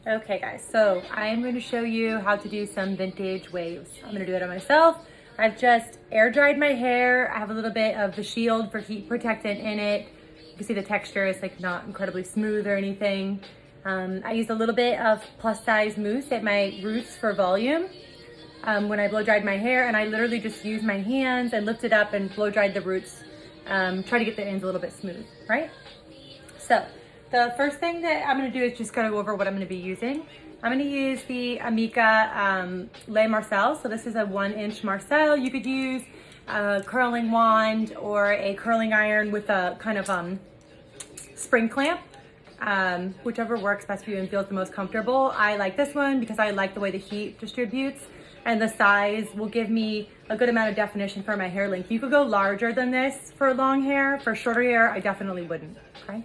Okay guys, so I'm going to show you how to do some vintage waves. I'm going to do it on myself. I've just air dried my hair. I have a little bit of the shield for heat protectant in it. You can see the texture is like not incredibly smooth or anything. I used a little bit of plus size mousse at my roots for volume when I blow dried my hair, and I literally just used my hands and lifted up and blow dried the roots. Try to get the ends a little bit smooth, right? So the first thing that I'm going to do is just go over what I'm going to be using. I'm going to use the Amica Le Marcel. So this is a 1-inch Marcel. You could use a curling wand or a curling iron with a kind of spring clamp, whichever works best for you and feels the most comfortable. I like this one because I like the way the heat distributes, and the size will give me a good amount of definition for my hair length. You could go larger than this for long hair. For shorter hair, I definitely wouldn't, okay?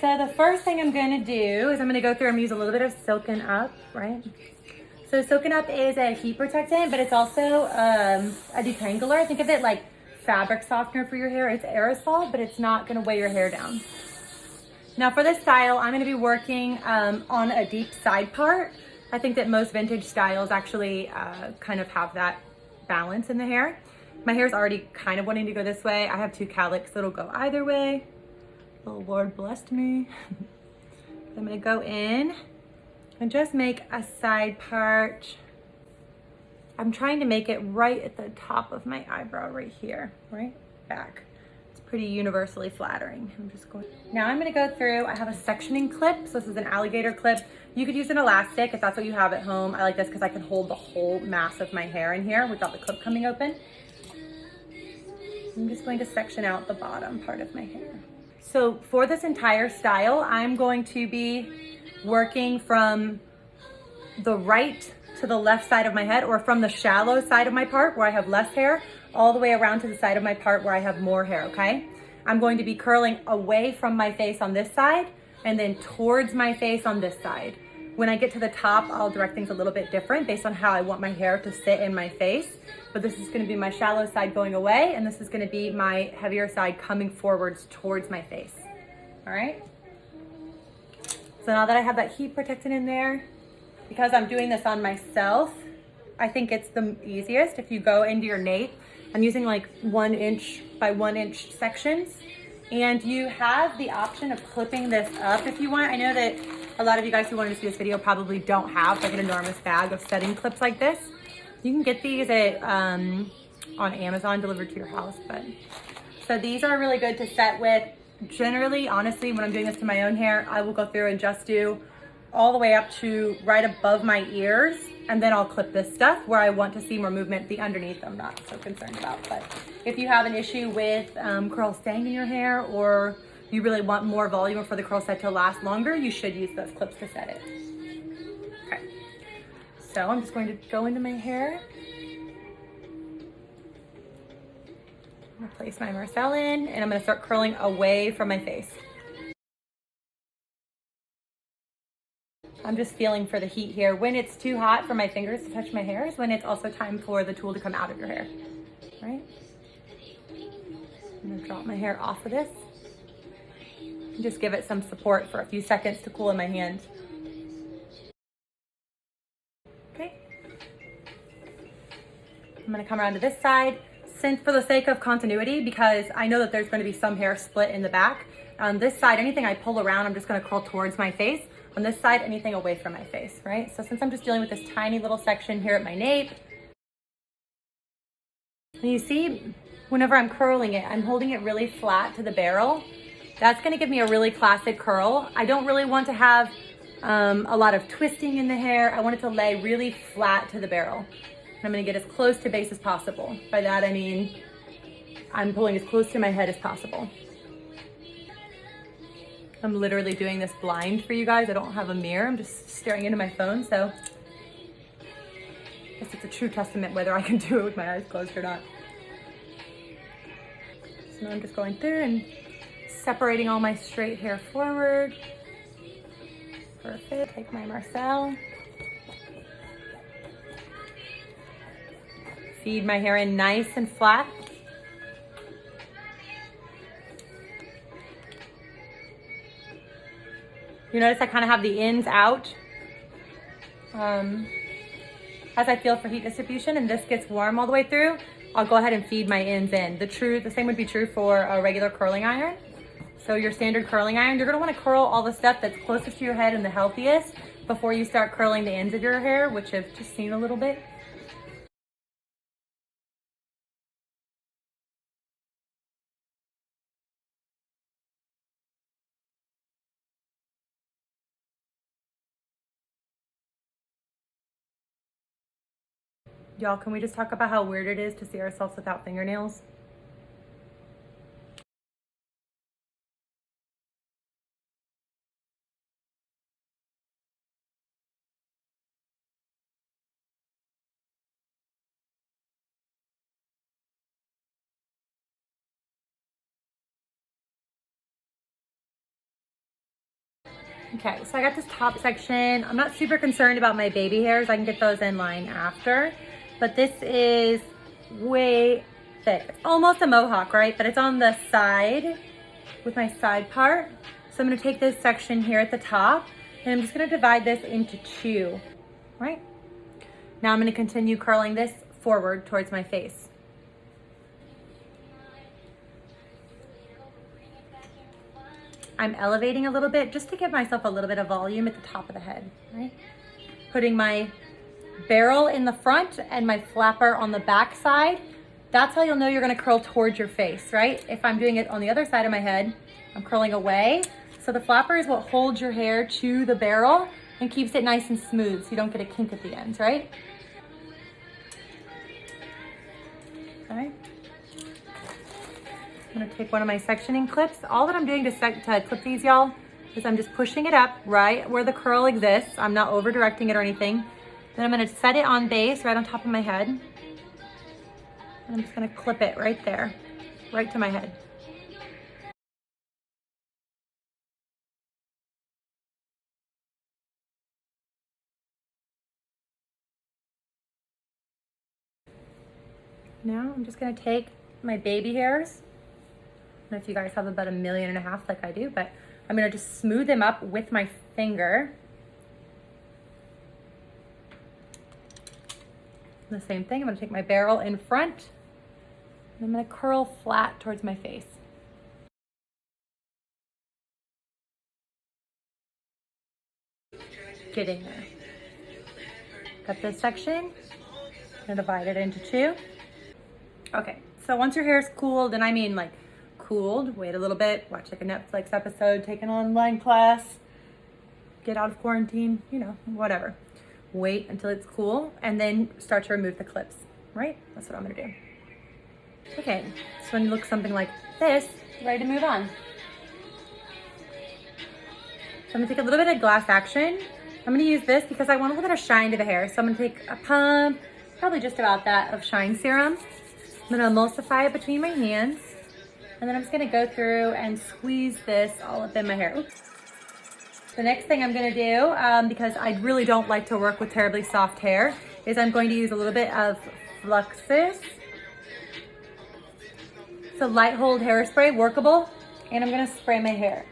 So the first thing I'm gonna do is I'm gonna go through and use a little bit of Soaking Up, right? So Soaking Up is a heat protectant, but it's also a detangler. Think of it like fabric softener for your hair. It's aerosol, but it's not gonna weigh your hair down. Now for this style, I'm gonna be working on a deep side part. I think that most vintage styles actually kind of have that balance in the hair. My hair's already kind of wanting to go this way. I have 2 cowlicks, so it'll go either way. The Lord blessed me. I'm gonna go in and just make a side part. I'm trying to make it right at the top of my eyebrow right here, right back. It's pretty universally flattering. I'm just going. Now I'm gonna go through, I have a sectioning clip. So this is an alligator clip. You could use an elastic if that's what you have at home. I like this because I can hold the whole mass of my hair in here without the clip coming open. I'm just going to section out the bottom part of my hair. So for this entire style, I'm going to be working from the right to the left side of my head, or from the shallow side of my part where I have less hair, all the way around to the side of my part where I have more hair, okay? I'm going to be curling away from my face on this side and then towards my face on this side. When I get to the top, I'll direct things a little bit different based on how I want my hair to sit in my face. But this is gonna be my shallow side going away, and this is gonna be my heavier side coming forwards towards my face, all right? So now that I have that heat protectant in there, because I'm doing this on myself, I think it's the easiest if you go into your nape. I'm using like 1-inch by 1-inch sections, and you have the option of clipping this up if you want. I know that a lot of you guys who wanted to see this video probably don't have like an enormous bag of setting clips like this. You can get these at on Amazon delivered to your house, but so these are really good to set with. Generally, honestly, when I'm doing this to my own hair, I will go through and just do all the way up to right above my ears, and then I'll clip this stuff where I want to see more movement. The underneath I'm not so concerned about, but if you have an issue with curls staying in your hair, or you really want more volume for the curl set to last longer, you should use those clips to set it. Okay, so I'm just going to go into my hair. I'm gonna place my Marcel in, and I'm gonna start curling away from my face. I'm just feeling for the heat here. When it's too hot for my fingers to touch my hair is when it's also time for the tool to come out of your hair, right? I'm gonna drop my hair off of this and just give it some support for a few seconds to cool in my hand. Okay. I'm gonna come around to this side, since for the sake of continuity, because I know that there's gonna be some hair split in the back. On this side, anything I pull around, I'm just gonna curl towards my face. On this side, anything away from my face, right? So since I'm just dealing with this tiny little section here at my nape, and you see, whenever I'm curling it, I'm holding it really flat to the barrel. That's gonna give me a really classic curl. I don't really want to have a lot of twisting in the hair. I want it to lay really flat to the barrel. And I'm gonna get as close to base as possible. By that, I mean, I'm pulling as close to my head as possible. I'm literally doing this blind for you guys. I don't have a mirror. I'm just staring into my phone, so I guess it's a true testament whether I can do it with my eyes closed or not. So now I'm just going through and separating all my straight hair forward. Perfect. Take my Marcel. Feed my hair in nice and flat. You notice I kind of have the ends out as I feel for heat distribution, and this gets warm all the way through, I'll go ahead and feed my ends in. The same would be true for a regular curling iron. So your standard curling iron, you're gonna wanna curl all the stuff that's closest to your head and the healthiest before you start curling the ends of your hair, which I've just seen a little bit. Y'all, can we just talk about how weird it is to see ourselves without fingernails? Okay, so I got this top section. I'm not super concerned about my baby hairs. I can get those in line after, but this is way thick. It's almost a mohawk, right? But it's on the side with my side part. So I'm gonna take this section here at the top and I'm just gonna divide this into two, right? Now I'm gonna continue curling this forward towards my face. I'm elevating a little bit just to give myself a little bit of volume at the top of the head, right? Putting my barrel in the front and my flapper on the back side. That's how you'll know you're gonna curl towards your face, right? If I'm doing it on the other side of my head, I'm curling away. So the flapper is what holds your hair to the barrel and keeps it nice and smooth so you don't get a kink at the ends, right? Okay. I'm gonna take one of my sectioning clips. All that I'm doing to clip these, y'all, is I'm just pushing it up right where the curl exists. I'm not over directing it or anything. Then I'm gonna set it on base right on top of my head. And I'm just gonna clip it right there, right to my head. Now I'm just gonna take my baby hairs. I don't know if you guys have about 1.5 million like I do, but I'm gonna just smooth them up with my finger. The same thing, I'm gonna take my barrel in front and I'm gonna curl flat towards my face. Getting there. Got this section, I'm gonna divide it into two. Okay, so once your hair is cooled, and I mean like cooled, wait a little bit, watch like a Netflix episode, take an online class, get out of quarantine, you know, whatever. Wait until it's cool and then start to remove the clips, right? That's what I'm gonna do. Okay, so when you look something like this, ready to move on. So I'm gonna take a little bit of glass action. I'm gonna use this because I want a little bit of shine to the hair. So I'm gonna take a pump, probably just about that, of shine serum. I'm gonna emulsify it between my hands. And then I'm just gonna go through and squeeze this all up in my hair. Oops. The next thing I'm gonna do, because I really don't like to work with terribly soft hair, is I'm going to use a little bit of Fluxus. It's a light hold hairspray, workable, and I'm gonna spray my hair.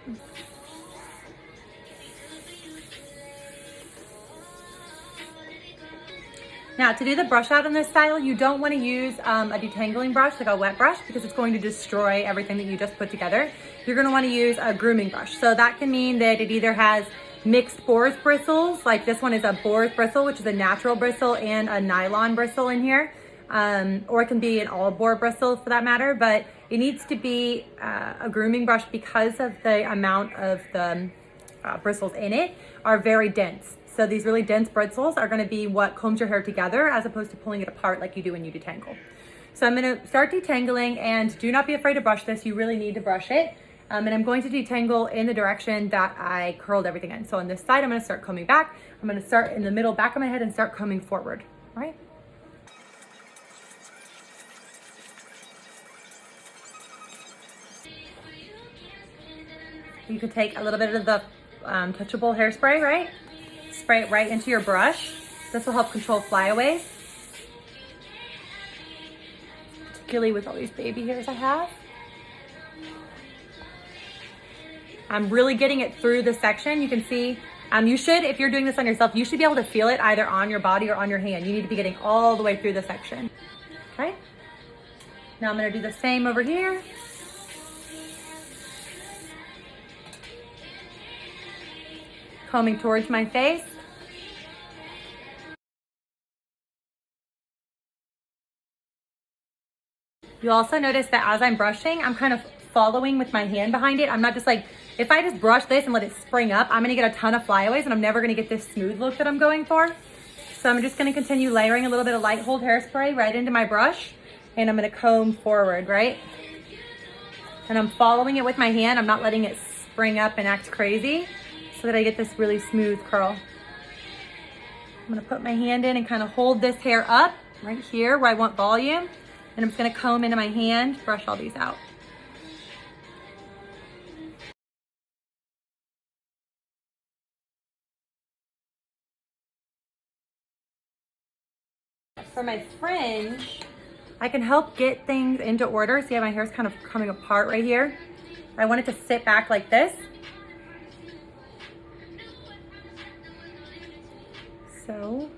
Now, to do the brush out in this style, you don't want to use a detangling brush, like a wet brush, because it's going to destroy everything that you just put together. You're going to want to use a grooming brush. So that can mean that it either has mixed boars bristles, like this one is a boars bristle, which is a natural bristle, and a nylon bristle in here. Or it can be an all boar bristle for that matter, but it needs to be a grooming brush because of the amount of the bristles in it are very dense. So these really dense bristles are gonna be what combs your hair together as opposed to pulling it apart like you do when you detangle. So I'm gonna start detangling, and do not be afraid to brush this. You really need to brush it. And I'm going to detangle in the direction that I curled everything in. So on this side, I'm gonna start combing back. I'm gonna start in the middle back of my head and start combing forward, all right? You could take a little bit of the touchable hairspray, right? Spray it right into your brush. This will help control flyaways, particularly with all these baby hairs I have. I'm really getting it through the section. You can see You should, if you're doing this on yourself, you should be able to feel it either on your body or on your hand. You need to be getting all the way through the section. Okay. Now I'm gonna do the same over here. Combing towards my face. You'll also notice that as I'm brushing, I'm kind of following with my hand behind it. I'm not just like, if I just brush this and let it spring up, I'm gonna get a ton of flyaways and I'm never gonna get this smooth look that I'm going for. So I'm just gonna continue layering a little bit of light hold hairspray right into my brush, and I'm gonna comb forward, right? And I'm following it with my hand. I'm not letting it spring up and act crazy so that I get this really smooth curl. I'm gonna put my hand in and kind of hold this hair up right here where I want volume. And I'm just gonna comb into my hand, brush all these out. For my fringe, I can help get things into order. See how my hair's kind of coming apart right here? I want it to sit back like this. So,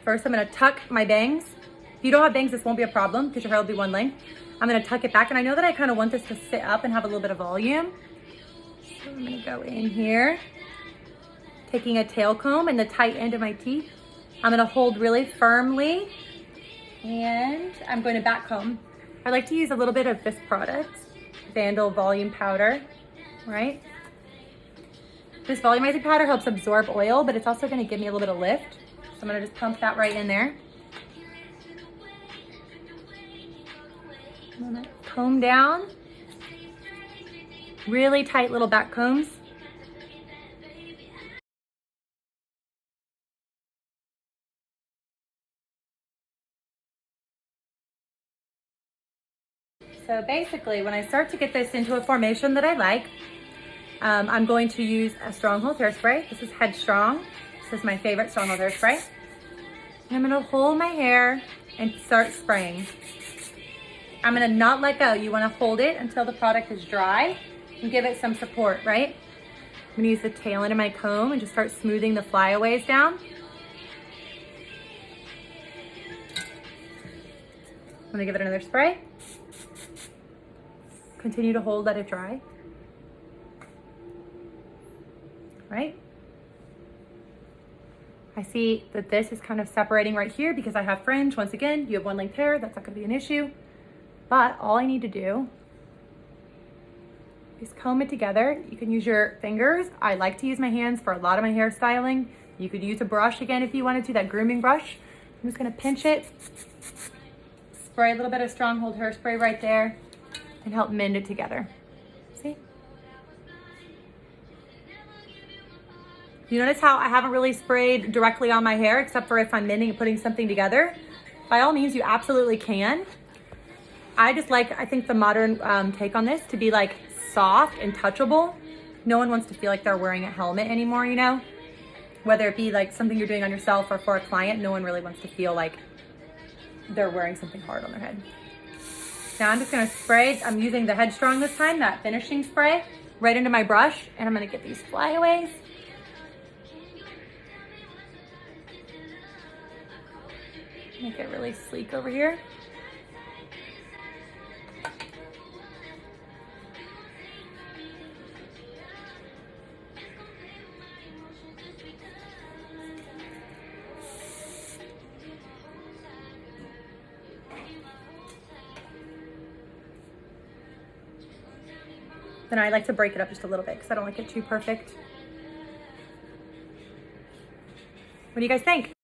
first I'm gonna tuck my bangs. If you don't have bangs, this won't be a problem because your hair will be one length. I'm gonna tuck it back, and I know that I kind of want this to sit up and have a little bit of volume. So I'm gonna go in here, taking a tail comb and the tight end of my teeth. I'm gonna hold really firmly, and I'm going to back comb. I like to use a little bit of this product, Vandal Volume Powder, right? This volumizing powder helps absorb oil, but it's also gonna give me a little bit of lift. So I'm gonna just pump that right in there. I'm gonna comb down. Really tight little back combs. So basically, when I start to get this into a formation that I like, I'm going to use a Stronghold hairspray. This is Headstrong. This is my favorite Stronghold hairspray. And I'm gonna hold my hair and start spraying. I'm gonna not let go. You wanna hold it until the product is dry and give it some support, right? I'm gonna use the tail end of my comb and just start smoothing the flyaways down. I'm gonna give it another spray. Continue to hold, let it dry. Right? I see that this is kind of separating right here because I have fringe. Once again, you have one length hair, that's not gonna be an issue. But all I need to do is comb it together. You can use your fingers. I like to use my hands for a lot of my hairstyling. You could use a brush again if you wanted to, that grooming brush. I'm just gonna pinch it, spray a little bit of Stronghold hairspray right there, and help mend it together. See? You notice how I haven't really sprayed directly on my hair except for if I'm mending and putting something together? By all means, you absolutely can. I just like, I think the modern take on this to be like soft and touchable. No one wants to feel like they're wearing a helmet anymore, you know? Whether it be like something you're doing on yourself or for a client, no one really wants to feel like they're wearing something hard on their head. Now I'm just gonna spray, I'm using the Headstrong this time, that finishing spray, right into my brush, and I'm gonna get these flyaways. Make it really sleek over here. Then I like to break it up just a little bit because I don't like it too perfect. What do you guys think?